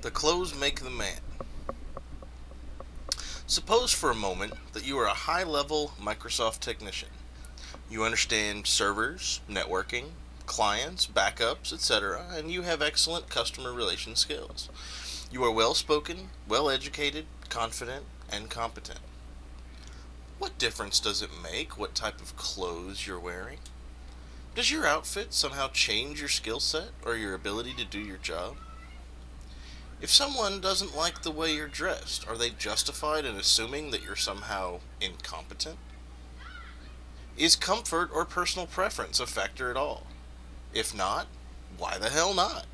The clothes make the man. Suppose for a moment that you are a high level Microsoft technician. You understand servers, networking, clients, backups, etc., and you have excellent customer relation skills. You are well spoken, well educated, confident, and competent. What difference does it make what type of clothes you're wearing? Does your outfit somehow change your skill set or your ability to do your job? If someone doesn't like the way you're dressed, are they justified in assuming that you're somehow incompetent? Is comfort or personal preference a factor at all? If not, why the hell not?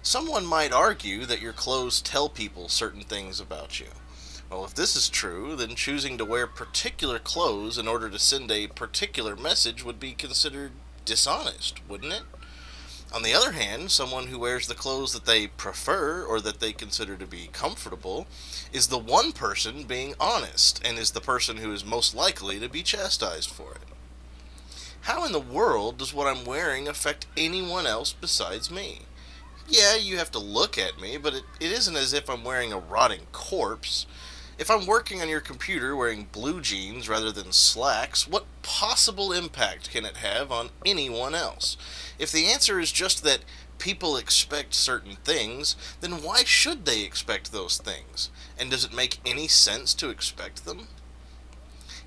Someone might argue that your clothes tell people certain things about you. Well, if this is true, then choosing to wear particular clothes in order to send a particular message would be considered dishonest, wouldn't it? On the other hand, someone who wears the clothes that they prefer or that they consider to be comfortable is the one person being honest and is the person who is most likely to be chastised for it. How in the world does what I'm wearing affect anyone else besides me? Yeah, you have to look at me, but it isn't as if I'm wearing a rotting corpse. If I'm working on your computer wearing blue jeans rather than slacks, what possible impact can it have on anyone else? If the answer is just that people expect certain things, then why should they expect those things? And does it make any sense to expect them?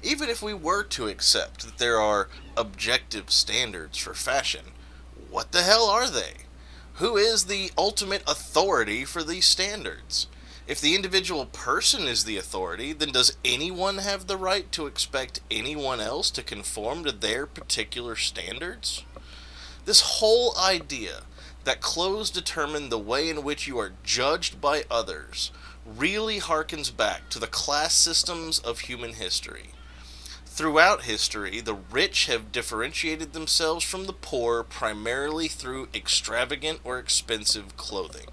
Even if we were to accept that there are objective standards for fashion, what the hell are they? Who is the ultimate authority for these standards? If the individual person is the authority, then does anyone have the right to expect anyone else to conform to their particular standards? This whole idea that clothes determine the way in which you are judged by others really harkens back to the class systems of human history. Throughout history, the rich have differentiated themselves from the poor primarily through extravagant or expensive clothing.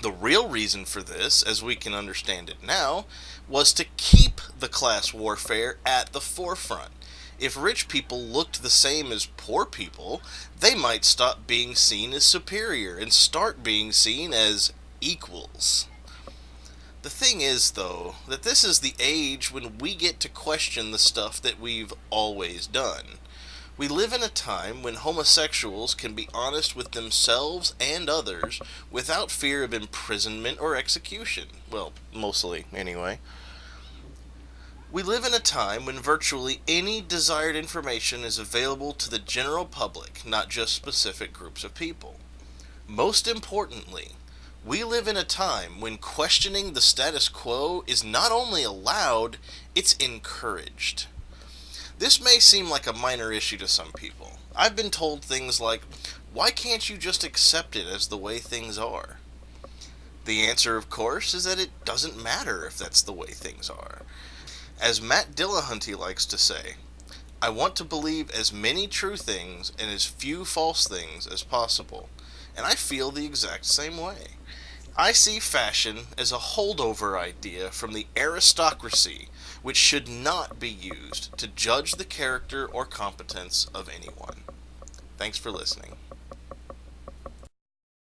The real reason for this, as we can understand it now, was to keep the class warfare at the forefront. If rich people looked the same as poor people, they might stop being seen as superior and start being seen as equals. The thing is, though, that this is the age when we get to question the stuff that we've always done. We live in a time when homosexuals can be honest with themselves and others without fear of imprisonment or execution. Well, mostly, anyway. We live in a time when virtually any desired information is available to the general public, not just specific groups of people. Most importantly, we live in a time when questioning the status quo is not only allowed, it's encouraged. This may seem like a minor issue to some people. I've been told things like, why can't you just accept it as the way things are? The answer, of course, is that it doesn't matter if that's the way things are. As Matt Dillahunty likes to say, I want to believe as many true things and as few false things as possible. And I feel the exact same way. I see fashion as a holdover idea from the aristocracy which should not be used to judge the character or competence of anyone. Thanks for listening.